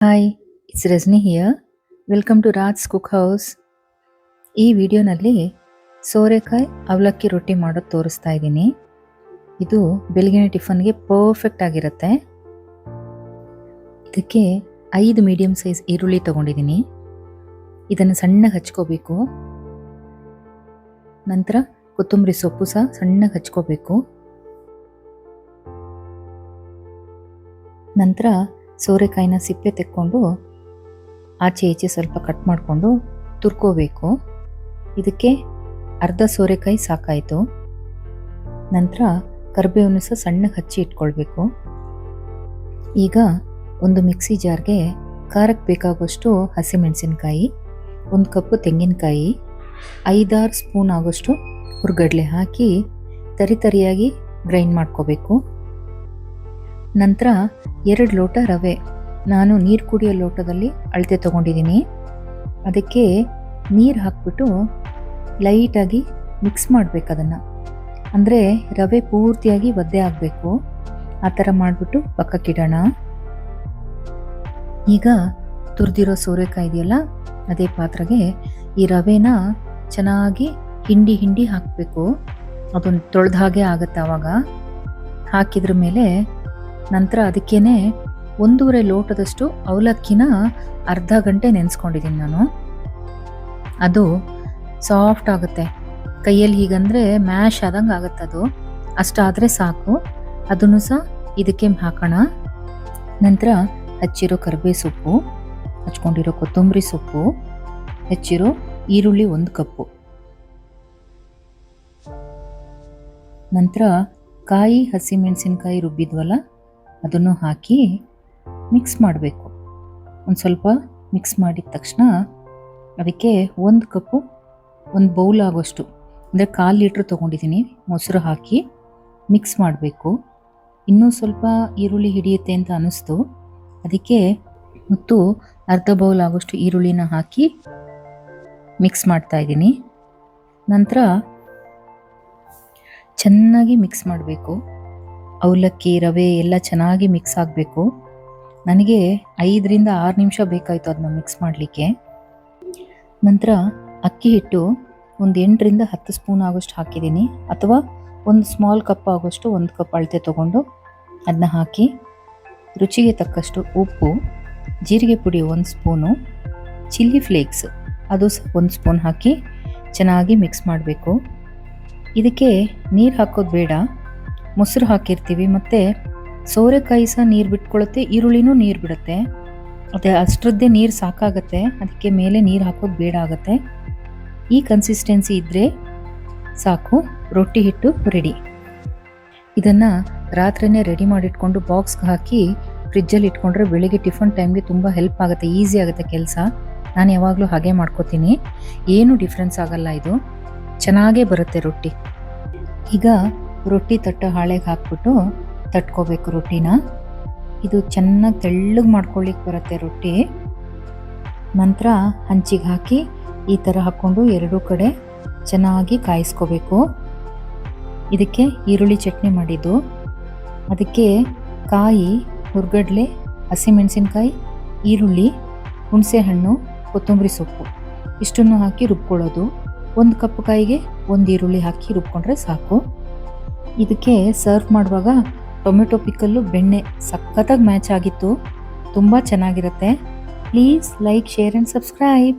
Hi, it's Rajani here. Welcome to Raj's cook house. ಈ ವಿಡಿಯೋನಲ್ಲಿ ಸೋರೆಕಾಯಿ ಅವಲಕ್ಕಿ ರೊಟ್ಟಿ ಮಾಡೋದು ತೋರಿಸ್ತಾ ಇದ್ದೀನಿ. ಇದು ಬೆಳಗಿನ ಟಿಫನ್ಗೆ ಪರ್ಫೆಕ್ಟ್ ಆಗಿರುತ್ತೆ. ಇದಕ್ಕೆ 5 ಮೀಡಿಯಂ ಸೈಜ್ ಈರುಳ್ಳಿ ತಗೊಂಡಿದ್ದೀನಿ. ಇದನ್ನು ಸಣ್ಣಗೆ ಹಚ್ಕೋಬೇಕು. ನಂತರ ಕೊತ್ತಂಬರಿ ಸೊಪ್ಪು ಸಹ ಸಣ್ಣಗೆ ಹಚ್ಕೋಬೇಕು. ನಂತರ ಸೋರೆಕಾಯಿನ ಸಿಪ್ಪೆ ತೆಕ್ಕೊಂಡು ಆಚೆ ಈಚೆ ಸ್ವಲ್ಪ ಕಟ್ ಮಾಡಿಕೊಂಡು ತುರ್ಕೋಬೇಕು. ಇದಕ್ಕೆ ಅರ್ಧ ಸೋರೆಕಾಯಿ ಸಾಕಾಯಿತು. ನಂತರ ಕರಿಬೇವನ್ನು ಸಹ ಸಣ್ಣಗೆ ಹಚ್ಚಿ ಇಟ್ಕೊಳ್ಬೇಕು. ಈಗ ಒಂದು ಮಿಕ್ಸಿ ಜಾರ್ಗೆ ಖಾರಕ್ಕೆ ಬೇಕಾಗುವಷ್ಟು ಹಸಿಮೆಣಸಿನಕಾಯಿ, 1 ಕಪ್ಪು ತೆಂಗಿನಕಾಯಿ, 5-6 ಸ್ಪೂನ್ ಆಗೋಷ್ಟು ಹುರ್ಗಡ್ಲೆ ಹಾಕಿ ತರಿಯಾಗಿ ಗ್ರೈಂಡ್ ಮಾಡ್ಕೋಬೇಕು. ನಂತರ 2 ಲೋಟ ರವೆ, ನಾನು ನೀರು ಕುಡಿಯೋ ಲೋಟದಲ್ಲಿ ಅಳತೆ ತಗೊಂಡಿದ್ದೀನಿ. ಅದಕ್ಕೆ ನೀರು ಹಾಕ್ಬಿಟ್ಟು ಲೈಟಾಗಿ ಮಿಕ್ಸ್ ಮಾಡಬೇಕು. ಅದನ್ನು ಅಂದರೆ ರವೆ ಪೂರ್ತಿಯಾಗಿ ಒದ್ದೆ ಆಗಬೇಕು. ಆ ಥರ ಮಾಡಿಬಿಟ್ಟು ಪಕ್ಕಕ್ಕಿಡೋಣ. ಈಗ ತುರಿದಿರೋ ಸೋರೆಕಾಯಿ ಇದೆಯಲ್ಲ, ಅದೇ ಪಾತ್ರೆಗೆ ಈ ರವೆನ ಚೆನ್ನಾಗಿ ಹಿಂಡಿ ಹಾಕಬೇಕು. ಅದನ್ನು ತೊಳೆದ ಹಾಗೆ ಆಗುತ್ತೆ. ಆವಾಗ ಹಾಕಿದ್ರ ಮೇಲೆ ನಂತರ ಅದಕ್ಕೇನೆ 1.5 ಲೋಟದಷ್ಟು ಅವಲಕ್ಕಿನ ಅರ್ಧ ಗಂಟೆ ನೆನೆಸ್ಕೊಂಡಿದ್ದೀನಿ ನಾನು. ಅದು ಸಾಫ್ಟ್ ಆಗುತ್ತೆ. ಕೈಯಲ್ಲಿ ಹೀಗಂದರೆ ಮ್ಯಾಶ್ ಆದಂಗೆ ಆಗುತ್ತೆ. ಅದು ಅಷ್ಟಾದರೆ ಸಾಕು. ಅದನ್ನು ಸಹ ಇದಕ್ಕೆ ಹಾಕೋಣ. ನಂತರ ಹಚ್ಚಿರೋ ಕರಿಬೇವು ಸೊಪ್ಪು, ಹಚ್ಕೊಂಡಿರೋ ಕೊತ್ತಂಬರಿ ಸೊಪ್ಪು, ಹೆಚ್ಚಿರೋ ಈರುಳ್ಳಿ 1 ಕಪ್ಪು, ನಂತರ ಕಾಯಿ ಹಸಿಮೆಣಸಿನಕಾಯಿ ರುಬ್ಬಿದ್ವಲ್ಲ ಅದನ್ನು ಹಾಕಿ ಮಿಕ್ಸ್ ಮಾಡಬೇಕು. ಒಂದು ಸ್ವಲ್ಪ ಮಿಕ್ಸ್ ಮಾಡಿದ ತಕ್ಷಣ ಅದಕ್ಕೆ 1 ಕಪ್ಪು, 1 ಬೌಲ್ ಆಗೋಷ್ಟು ಅಂದರೆ 1/4 ಲೀಟ್ರ್ ತೊಗೊಂಡಿದ್ದೀನಿ ಮೊಸರು ಹಾಕಿ ಮಿಕ್ಸ್ ಮಾಡಬೇಕು. ಇನ್ನೂ ಸ್ವಲ್ಪ ಈರುಳ್ಳಿ ಹಿಡಿಯುತ್ತೆ ಅಂತ ಅನ್ನಿಸ್ತು. ಅದಕ್ಕೆ ಮತ್ತು ಅರ್ಧ ಬೌಲ್ ಆಗೋಷ್ಟು ಈರುಳ್ಳಿನ ಹಾಕಿ ಮಿಕ್ಸ್ ಮಾಡ್ತಾಯಿದ್ದೀನಿ. ನಂತರ ಚೆನ್ನಾಗಿ ಮಿಕ್ಸ್ ಮಾಡಬೇಕು. ಅವಲಕ್ಕಿ ರವೆ ಎಲ್ಲ ಚೆನ್ನಾಗಿ ಮಿಕ್ಸ್ ಆಗಬೇಕು. ನನಗೆ 5ರಿಂದ 6 ನಿಮಿಷ ಬೇಕಾಯಿತು ಅದನ್ನ ಮಿಕ್ಸ್ ಮಾಡಲಿಕ್ಕೆ. ನಂತರ ಅಕ್ಕಿ ಹಿಟ್ಟು ಒಂದು 8ರಿಂದ 10 ಸ್ಪೂನ್ ಆಗೋಷ್ಟು ಹಾಕಿದ್ದೀನಿ, ಅಥವಾ ಒಂದು ಸ್ಮಾಲ್ ಕಪ್ ಆಗೋಷ್ಟು 1 ಕಪ್ ಅಳತೆ ತೊಗೊಂಡು ಅದನ್ನ ಹಾಕಿ ರುಚಿಗೆ ತಕ್ಕಷ್ಟು ಉಪ್ಪು, ಜೀರಿಗೆ ಪುಡಿ 1 ಸ್ಪೂನು, ಚಿಲ್ಲಿ ಫ್ಲೇಕ್ಸ್ ಅದು ಸಹ 1 ಸ್ಪೂನ್ ಹಾಕಿ ಚೆನ್ನಾಗಿ ಮಿಕ್ಸ್ ಮಾಡಬೇಕು. ಇದಕ್ಕೆ ನೀರು ಹಾಕೋದು ಬೇಡ, ಮೊಸರು ಹಾಕಿರ್ತೀವಿ ಮತ್ತು ಸೋರೆಕಾಯಿ ಸಹ ನೀರು ಬಿಟ್ಕೊಳ್ಳುತ್ತೆ, ಈರುಳ್ಳಿನೂ ನೀರು ಬಿಡುತ್ತೆ. ಅದೇ ಅಷ್ಟರದ್ದೇ ನೀರು ಸಾಕಾಗತ್ತೆ. ಅದಕ್ಕೆ ಮೇಲೆ ನೀರು ಹಾಕೋದು ಬೇಡ ಆಗುತ್ತೆ. ಈ ಕನ್ಸಿಸ್ಟೆನ್ಸಿ ಇದ್ದರೆ ಸಾಕು. ರೊಟ್ಟಿ ಹಿಟ್ಟು ರೆಡಿ. ಇದನ್ನು ರಾತ್ರಿನೇ ರೆಡಿ ಮಾಡಿಟ್ಕೊಂಡು ಬಾಕ್ಸ್ಗೆ ಹಾಕಿ ಫ್ರಿಜ್ಜಲ್ಲಿ ಇಟ್ಕೊಂಡ್ರೆ ಬೆಳಿಗ್ಗೆ ಟಿಫನ್ ಟೈಮ್ಗೆ ತುಂಬ ಹೆಲ್ಪ್ ಆಗುತ್ತೆ, ಈಸಿ ಆಗುತ್ತೆ ಕೆಲಸ. ನಾನು ಯಾವಾಗಲೂ ಹಾಗೆ ಮಾಡ್ಕೋತೀನಿ. ಏನೂ ಡಿಫ್ರೆನ್ಸ್ ಆಗಲ್ಲ. ಇದು ಚೆನ್ನಾಗೇ ಬರುತ್ತೆ ರೊಟ್ಟಿ. ಈಗ ರೊಟ್ಟಿ ತಟ್ಟೋ ಹಾಳೆಗೆ ಹಾಕ್ಬಿಟ್ಟು ತಟ್ಕೋಬೇಕು ರೊಟ್ಟಿನ. ಇದು ಚೆನ್ನಾಗಿ ತೆಳ್ಳಗೆ ಮಾಡ್ಕೊಳ್ಳಿಕ್ಕೆ ಬರುತ್ತೆ ರೊಟ್ಟಿ. ನಂತರ ಹಂಚಿಗೆ ಹಾಕಿ ಈ ಥರ ಹಾಕ್ಕೊಂಡು 2 ಕಡೆ ಚೆನ್ನಾಗಿ ಕಾಯಿಸ್ಕೋಬೇಕು. ಇದಕ್ಕೆ ಈರುಳ್ಳಿ ಚಟ್ನಿ ಮಾಡಿದ್ದು, ಅದಕ್ಕೆ ಕಾಯಿ, ಹುರ್ಗಡ್ಲೆ, ಹಸಿಮೆಣಸಿನ್ಕಾಯಿ, ಈರುಳ್ಳಿ, ಹುಣಸೆಹಣ್ಣು, ಕೊತ್ತಂಬರಿ ಸೊಪ್ಪು ಇಷ್ಟನ್ನು ಹಾಕಿ ರುಬ್ಕೊಳ್ಳೋದು. 1 ಕಪ್ ಕಾಯಿಗೆ 1 ಈರುಳ್ಳಿ ಹಾಕಿ ರುಬ್ಕೊಂಡ್ರೆ ಸಾಕು. ಇದಕ್ಕೆ ಸರ್ವ್ ಮಾಡುವಾಗ ಟೊಮೆಟೊ ಪಿಕಲ್ಲು ಬೆಣ್ಣೆ ಸಖತ್ತಾಗಿ ಮ್ಯಾಚ್ ಆಗಿತ್ತು. ತುಂಬ ಚೆನ್ನಾಗಿರುತ್ತೆ. Please like, share and subscribe.